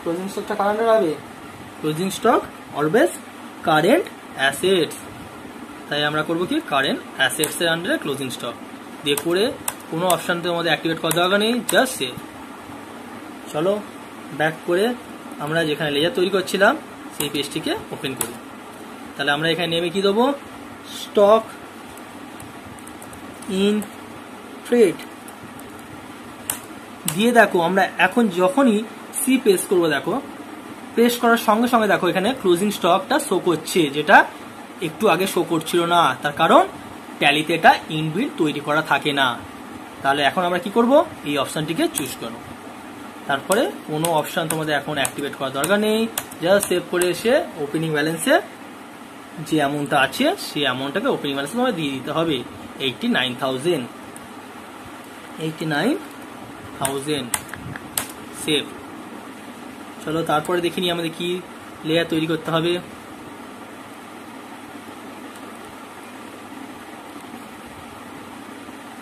ক্লোজিং স্টকটা কার আন্ডার হবে? Closing stock always current assets, তাই আমরা করবো কি কারেন্ট অ্যাসেটস এর আন্ডারে ক্লোজিং স্টক দিয়ে করে কোনো অপশন তো আমাদের অ্যাক্টিভেট করার দরকার নেই, জাস্ট সেভ। চলো ব্যাক করে আমরা যেখানে লেজার তৈরি করছিলাম সেই পেজটিকে ওপেন করি। তাহলে আমরা এখানে নেমে কি দেবো? স্টক ইন ট্রেড দিয়ে দেখো আমরা এখন যখনই সি প্রেস করবো, দেখো প্রেস করার সঙ্গে সঙ্গে দেখো এখানে ক্লোজিং স্টকটা শো করছে, যেটা একটু আগে শো করছিল না। তার কারণ ট্যালিতে এটা ইনবিল্ট তৈরি করা থাকে না। তাহলে এখন আমরা কি করব? এই অপশনটিকে চুজ করব। তারপরে কোনো অপশন তোমাদের এখন অ্যাক্টিভেট করার দরকার নেই, জাস্ট সেভ করে এসে ওপেনিং ব্যালেন্সে যে অ্যামাউন্টটা আছে সেই অ্যামাউন্টটাকে ওপেনিং ব্যালেন্সে তোমাদের দিয়ে দিতে হবে 89,000। 89,000 সেভ। চলো তারপরে দেখিনি আমাদের কি লেয়ার তৈরি করতে হবে।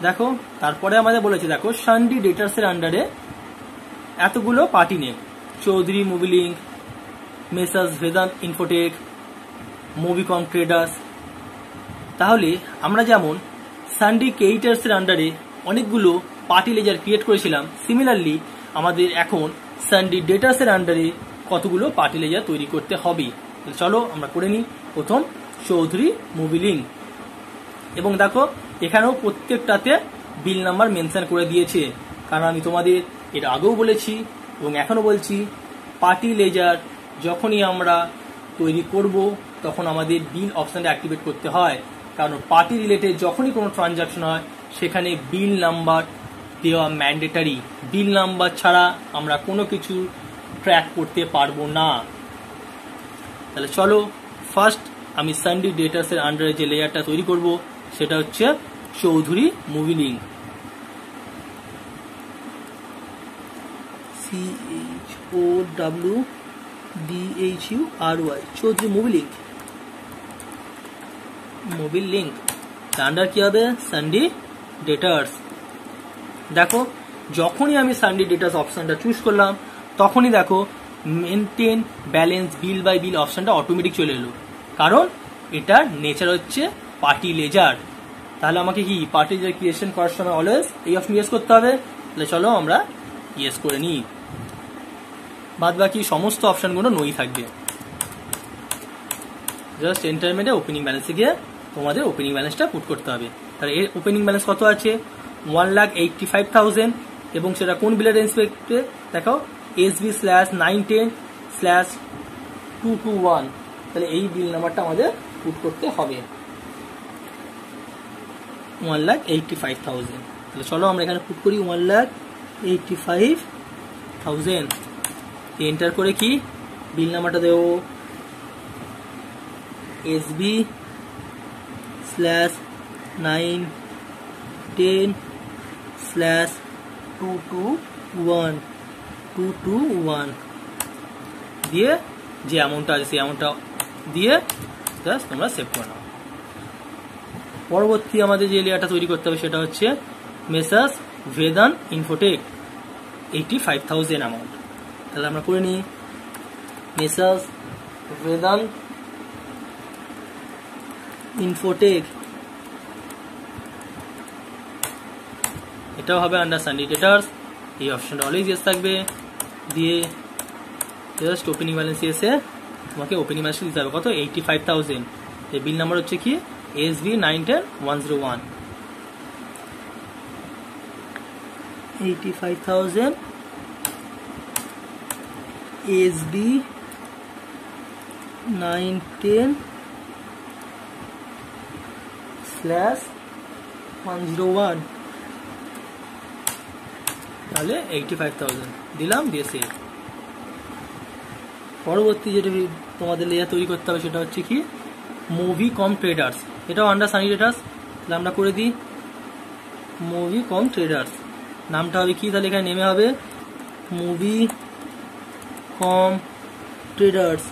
দেখো তারপরে আমাদের বলেছে, দেখো সানডি ডেটার্স এর আন্ডারে এতগুলো পার্টি নেম, চৌধুরী মোবিলিং, messrs Vedant Infotech, Movicom traders. তাহলে আমরা যেমন সানডি ক্রিয়েটার্স এর আন্ডারে অনেকগুলো পার্টি লেজার ক্রিয়েট করেছিলাম, সিমিলারলি আমাদের এখন সানডি ডেটার্স এর আন্ডারে কতগুলো পার্টি লেজার তৈরি করতে হবে। চলো আমরা করে নিই। প্রথম চৌধুরী মুভি লিঙ্ক, এবং দেখো এখানেও প্রত্যেকটাতে বিল নাম্বার মেনশন করে দিয়েছে, কারণ আমি তোমাদের এর আগেও বলেছি এবং এখনো বলছি, পার্টি লেজার যখনই আমরা তৈরি করব তখন আমাদের বিল অপশনটা অ্যাক্টিভেট করতে হয়, কারণ পার্টি রিলেটেড যখনই কোনো ট্রানজাকশন হয় সেখানে বিল নাম্বার দেওয়া ম্যান্ডেটারি। বিল নাম্বার ছাড়া আমরা কোনো কিছু ট্র্যাক করতে পারবো না। তাহলে চলো ফার্স্ট আমি সানডে ডেটাসের আন্ডারে যে লেয়ারটা তৈরি করব সেটা হচ্ছে Chowdhury movie link. CHOWDHURY Chowdhury movie link, Mobil link. Under কি হবে? সানডে ডেটার্স। দেখো যখনই আমি সানডে ডেটার্স অপশনটা চুজ করলাম তখনই দেখো মেনটেন ব্যালেন্স বিল বাই বিল অপশনটা অটোমেটিক চলে এলো, কারণ এটার নেচার হচ্ছে পার্টি লেজার। তাহলে আমাকে কি পার্টি লেজার ক্রিয়েশন করার সময় অলওয়েজ এই অপশন ইয়েস করতে হবে। তাহলে চলো আমরা ইয়েস করে নিই, বাদ বাকি সমস্ত অপশনগুলো নই থাকবে। জাস্ট এন্টার মেরে ওপেনিং ব্যালেন্সে গিয়ে তোমাদের ওপেনিং ব্যালেন্সটা পুট করতে হবে। তাহলে এর ওপেনিং ব্যালেন্স কত আছে? 1,85,000, এবং সেটা কোন বিলের রেসপেক্টে দেখো SB/910/221। তাহলে এই বিল নাম্বারটা আমাদের পুট করতে হবে 1,85,000। তাহলে চলো আমরা এখানে পুট করি 1,85,000। এন্টার করে কি বিল নাম্বারটা দেবো SB/910/221 দিয়ে যে অ্যামাউন্টটা আছে সেই অ্যামাউন্টটা দিয়ে জাস্ট তোমরা সেভ করে নাও। পরবর্তী আমাদের যে লেয়ারটা তৈরি করতে হবে সেটা হচ্ছে মেসার্স ভেদান ইনফোটেক 85,000 অ্যামাউন্ট। তাহলে আমরা করে নিই মেসার্স ভেদান ইনফোটেক, এটাও হবে আন্ডার সানডে ডেটার্স। এই অপশনটা অলওয়েজ ইয়েস থাকবে। দিয়ে জাস্ট ওপেনিং ব্যালেন্স এসে তোমাকে ওপেনিং ব্যালেন্স দিতে হবে কত? 85,000। এই বিল নাম্বার হচ্ছে কি SB/910/101। 85,000 SB/910/101। তাহলে 85,000 দিলাম, দিয়ে সেভ। পরবর্তী যেটা তোমাদের লেয়ার তৈরি করতে হবে সেটা হচ্ছে কি মুভি কম ট্রেডার্স, এটাও আন্ডার সানি ট্রেডার্স। তাহলে আমরা করে দিই মুভি কম ট্রেডার্স। নামটা হবে কি? তাহলে এখানে নেমে হবে Movicom traders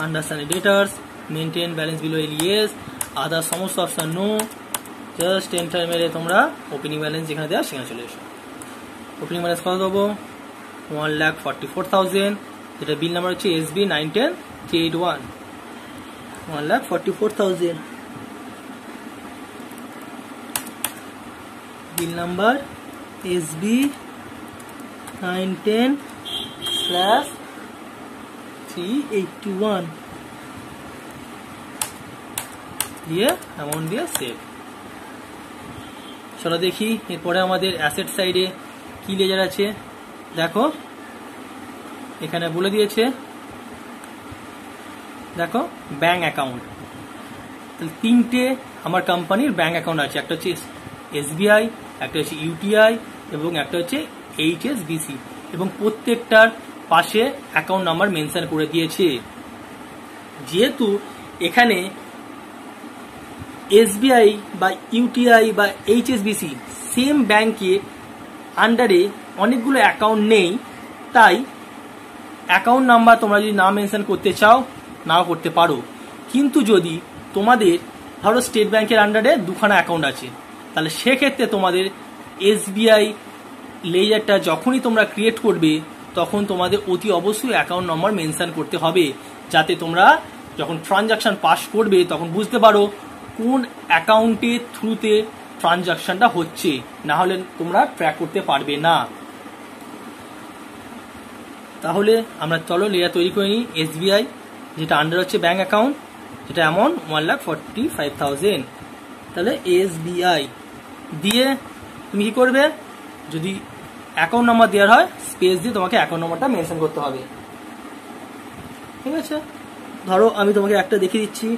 under sundry debtors. Maintain balance below এলিএস, আদার সমস্ত অপশন নো। জাস্ট এন্টার মেরে তোমরা ওপেনিং ব্যালেন্স যেখানে দেওয়া সেখানে চলে এসো। ওপেনিং ব্যালেন্স কত দেবো? 1,44,000। এটা বিল নাম্বার হচ্ছে SB/910/381। 1,44,000 বিল নাম্বার SB/910/381 দিয়ে অ্যামাউন্ট দিয়ে সেভ। চলো দেখি এরপরে আমাদের অ্যাসেট সাইডে কি লেজার আছে। দেখো এখানে বলে দিয়েছে, দেখো ব্যাংক অ্যাকাউন্ট। তাহলে তিনটে আমার কোম্পানির ব্যাংক অ্যাকাউন্ট আছে, একটা হচ্ছে SBI, একটা হচ্ছে UTI এবং একটা হচ্ছে HSBC, এবং প্রত্যেকটার পাশে অ্যাকাউন্ট নাম্বার মেনশন করে দিয়েছে। যেহেতু এখানে SBI বা UTI বা HSBC সেম ব্যাংকে আন্ডারে অনেকগুলো অ্যাকাউন্ট নেই, তাই অ্যাকাউন্ট নাম্বার তোমরা যদি না মেনশন করতে চাও নাও করতে পারো। কিন্তু যদি তোমাদের ধরো স্টেট ব্যাংকের আন্ডারে দুখানা অ্যাকাউন্ট আছে, তাহলে সেক্ষেত্রে তোমাদের SBI লেজারটা যখনই তোমরা ক্রিয়েট করবে তখন তোমাদের অতি অবশ্যই অ্যাকাউন্ট নম্বর মেনশন করতে হবে, যাতে তোমরা যখন ট্রানজাকশন পাস করবে তখন বুঝতে পারো কোন অ্যাকাউন্টের থ্রুতে ট্রানজাকশনটা হচ্ছে, না হলে তোমরা ট্র্যাক করতে পারবে না। তাহলে আমরা চলো লেয়ার তৈরি করে নিই। SBI যেটা আন্ডার হচ্ছে ব্যাঙ্ক অ্যাকাউন্ট, যেটা অ্যামাউন্ট 1,45,000। তাহলে SBI দিয়ে তুমি কি করবে, যদি অ্যাকাউন্ট নাম্বার দেওয়ার হয় স্পেস দিয়ে তোমাকে অ্যাকাউন্ট নাম্বারটা মেনশন করতে হবে। ঠিক আছে, ধরো আমি তোমাকে একটা দেখিয়ে দিচ্ছি,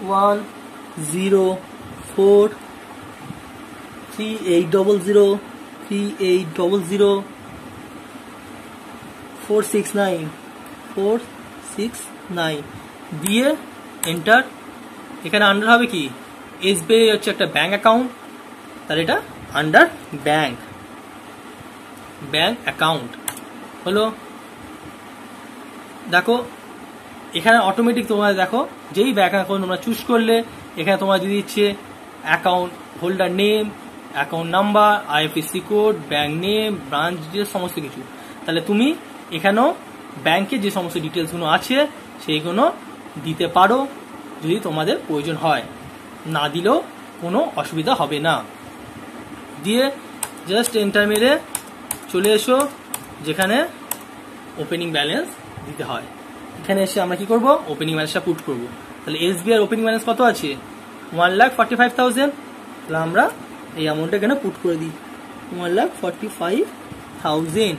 10438003800469469 দিয়ে এন্টার। এখানে আন্ডার হবে কি, SBI হচ্ছে একটা ব্যাঙ্ক অ্যাকাউন্ট, তাহলে এটা আন্ডার ব্যাঙ্ক অ্যাকাউন্ট হলো। দেখো এখানে অটোমেটিক তোমরা দেখো যেই ব্যাঙ্ক অ্যাকাউন্ট তোমরা চুজ করলে এখানে তোমরা দিয়ে দিচ্ছে account holder name, account number, IFSC code, bank name, branch details, সমস্ত কিছু। তাহলে তুমি এখানেও ব্যাংকে যে সমস্ত ডিটেলসগুলো আছে সেইগুলো দিতে পারো যদি তোমাদের প্রয়োজন হয়, না দিলেও কোনো অসুবিধা হবে না। দিয়ে জাস্ট এন্টার মেরে চলে এসো যেখানে ওপেনিং ব্যালেন্স দিতে হয়। এখানে এসে আমরা কি করব, ওপেনিং ব্যালেন্সটা পুট করব। তাহলে SBI এর ওপেনিং ব্যালেন্স কত আছে, 1,45,000। তাহলে আমরা এই অ্যামাউন্টটা এখানে পুট করে দিই, 1,45,000।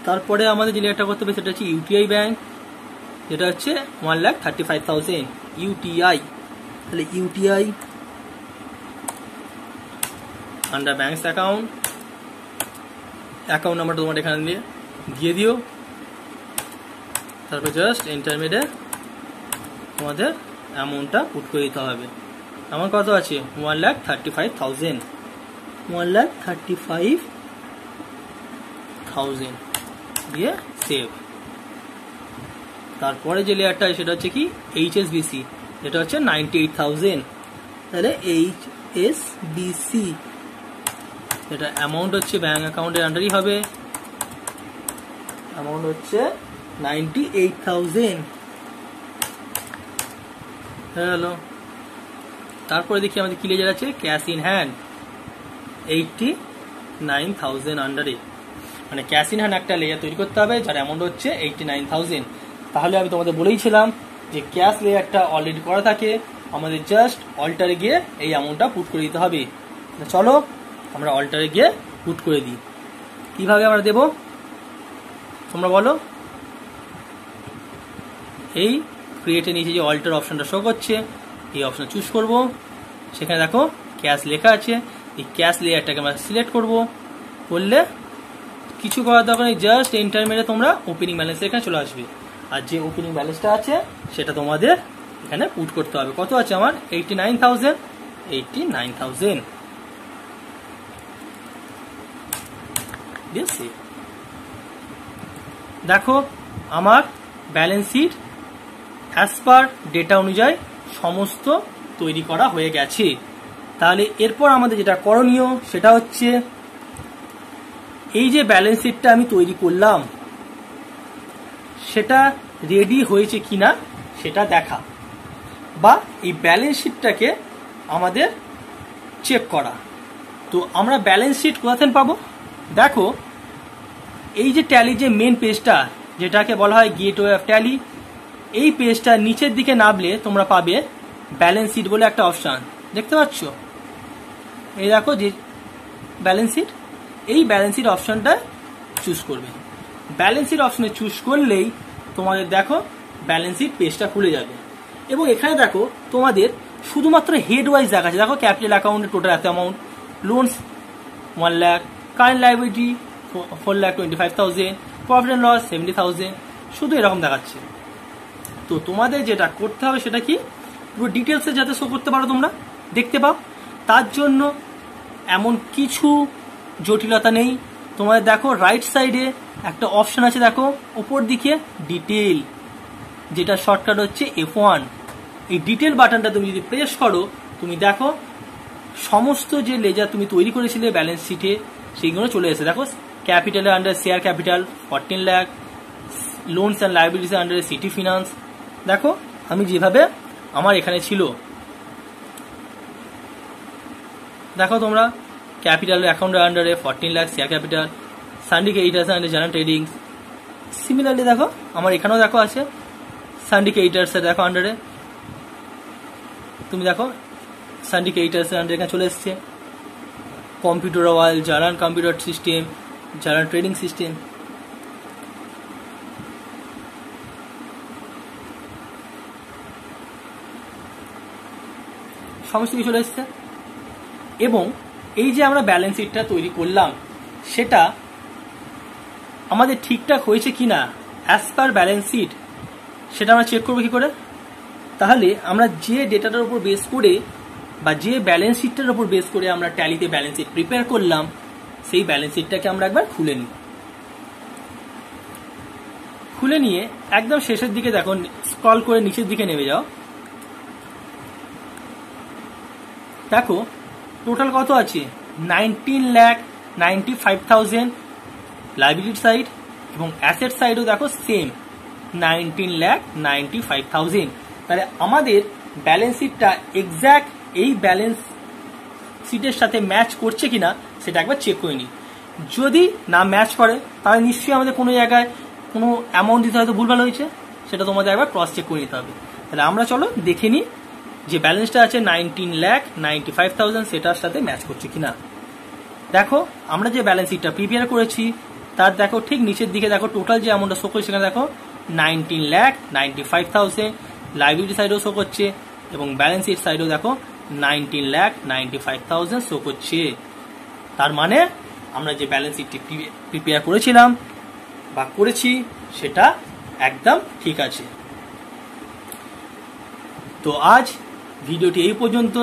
তারপরে আমাদের যে লেয়ারটা করতে হবে সেটা হচ্ছে UTI ব্যাংক, যেটা হচ্ছে 1,35,000 UTI। তাহলে UTI under banks account, account নাম্বারটা তোমার এখানে দিয়ে দিও। তারপর জাস্ট এন্টার মেরে তোমাদের অ্যামাউন্টটা পুট করে দিতে হবে। আমার কত আছে, 1,35,000 1,35,000 দিয়ে সেভ। তারপরে যে লেয়ারটা সেটা হচ্ছে কি HSBC, যেটা হচ্ছে 98,000। তাহলে HSBC এটা অ্যামাউন্ট হচ্ছে ব্যাংক অ্যাকাউন্টের আন্ডারই হবে, অ্যামাউন্ট হচ্ছে 98,000 হলো। তারপরে দেখি আমাদের কি লেজার আছে, ক্যাশ ইন হ্যান্ড 89,000 আন্ডারে, মানে ক্যাশ ইন হ্যান্ড একটা লেয়ার তৈরি করতে হবে যার অ্যামাউন্ট হচ্ছে 89,000। তাহলে আমি তোমাদের বলেইছিলাম যে ক্যাশ লেয়ারটা অলরেডি করা থাকে, আমাদের জাস্ট অল্টারে গিয়ে এই অ্যামাউন্টটা পুট করে দিতে হবে। চলো আমরা অল্টারে গিয়ে পুট করে দিই। কিভাবে আমরা দেব তোমরা বলো। এই ক্রিয়েটে নিচে যে অল্টার অপশনটা শো করছে এই অপশন চুজ করব, সেখানে দেখো ক্যাশ লেখা আছে, এই ক্যাশ লেয়ারটাকে আমরা সিলেক্ট করব। করলে কিছু করার দরকার নেই, জাস্ট এন্টার মেরে তোমরা ওপেনিং ব্যালেন্স এখানে চলে আসবে। আর যে ওপেনিং ব্যালেন্সটা আছে সেটা তোমাদের এখানে পুট করতে হবে। কত আছে আমার, 89,000 দেখো আমার balance sheet as per data অনুযায়ী সমস্ত তৈরি করা হয়ে গেছে। তাহলে এরপর আমাদের যেটা করণীয় সেটা হচ্ছে এই যে ব্যালেন্স শিটটা আমি তৈরি করলাম সেটা রেডি হয়েছে কিনা সেটা দেখা, বা এই ব্যালেন্স শিটটাকে আমাদের চেক করা। তো আমরা ব্যালেন্স শিট কোথা থেকে পাবো, দেখো এই যে ট্যালি যে মেন পেজটা যেটাকে বলা হয় গেটওয়ে অফ ট্যালি, এই পেজটা নিচের দিকে নামলে তোমরা পাবে ব্যালেন্স শিট বলে একটা অপশান, দেখতে পাচ্ছ? এই দেখো যে ব্যালেন্স শিট, এই ব্যালেন্স শিট অপশানটা চুজ করবে। ব্যালেন্স শিট অপশানে চুজ করলেই তোমাদের দেখো ব্যালেন্স শিট পেজটা খুলে যাবে। এবং এখানে দেখো তোমাদের শুধুমাত্র হেড ওয়াইজ দেখাচ্ছে, দেখো ক্যাপিটাল অ্যাকাউন্টের টোটাল এত amount, loans 1 lakh, current liability 4,25,000, profit and loss 70,000, শুধু এরকম দেখাচ্ছে। তো তোমাদের যেটা করতে হবে সেটা কি, পুরো ডিটেলসে যাতে শো করতে পারো, তোমরা দেখতে পাও, তার জন্য এমন কিছু জটিলতা নেই। তোমাদের দেখো রাইট সাইডে একটা অপশন আছে, দেখো উপর দিকে ডিটেল, যেটা শর্টকাট হচ্ছে F1। এই ডিটেল বাটনটা তুমি যদি প্রেস করো, তুমি দেখো সমস্ত যে লেজার তুমি তৈরি করেছিলে ব্যালেন্স শিটে সেইগুলো চলে এসে। দেখো ক্যাপিটালের under share capital 14 lakh, loans and liabilities আন্ডারে সিটি ফিনান্স। দেখো আমি যেভাবে আমার এখানে ছিল, দেখো তোমরা ক্যাপিটাল অ্যাকাউন্টের আন্ডারে 14 লাখ শেয়ার ক্যাপিটাল, সান্ডিক এডিটার্স আন্ডারে জানান ট্রেডিং। সিমিলারলি দেখো আমার এখানেও দেখো আছে সান্ডিক এডিটার্সের দেখো আন্ডারে, তুমি দেখো সান্ডিক এডিটার্সের আন্ডারে এখানে চলে এসছে কম্পিউটার ওয়ার্ল্ড, জারান কম্পিউটার সিস্টেম, জারান ট্রেডিং সিস্টেম। সমস্ত কিছু চলে এসছে। এবং এই যে আমরা ব্যালেন্স শিটটা তৈরি করলাম সেটা আমাদের ঠিকঠাক হয়েছে কিনা অ্যাজ পার ব্যালেন্স শিট সেটা আমরা চেক করবো কি করে? তাহলে আমরা যে ডেটাটার উপর বেস করে বা যে ব্যালেন্স শিটটার উপর বেস করে আমরা ট্যালিতে ব্যালেন্স শিট প্রিপেয়ার করলাম সেই ব্যালেন্স শিটটাকে আমরা একবার খুলে নিই। খুলে নিয়ে একদম শেষের দিকে দেখো স্ক্রল করে নিচের দিকে নেমে যাও, দেখো টোটাল কত আছে 19,95,000 লাইবিলিটি সাইড এবং অ্যাসেট সাইডও দেখো সেম 19,95,000। তাহলে আমাদের ব্যালেন্স শিটটা এক্স্যাক্ট এই ব্যালেন্স শিটের সাথে ম্যাচ করছে কিনা সেটা একবার চেক করে নিই। যদি না ম্যাচ করে তাহলে নিশ্চয়ই আমাদের কোনো জায়গায় কোনো অ্যামাউন্ট দিতে হয়তো ভুলভাল হয়েছে, সেটা তোমাদের একবার ক্রস চেক করে নিতে হবে। তাহলে আমরা চলো দেখে নিই যে ব্যালেন্সটা আছে 19,95,000 সেটার সাথে ম্যাচ করছে কিনা। দেখো আমরা যে ব্যালেন্স শিটটা প্রিপেয়ার করেছি তার দেখো ঠিক নিচের দিকে দেখো টোটাল যে অ্যামাউন্টটা শো করছে সেখানে দেখো 19,95,000, লাইবিলিটি সাইডও শো করছে এবং ব্যালেন্স শিট সাইডও দেখো 19,95,000 শো করছে। তার মানে আমরা যে ব্যালেন্স শিটটি প্রিপেয়ার করেছিলাম বা করেছি সেটা একদম ঠিক আছে। তো আজ ভিডিওটি এই পর্যন্ত।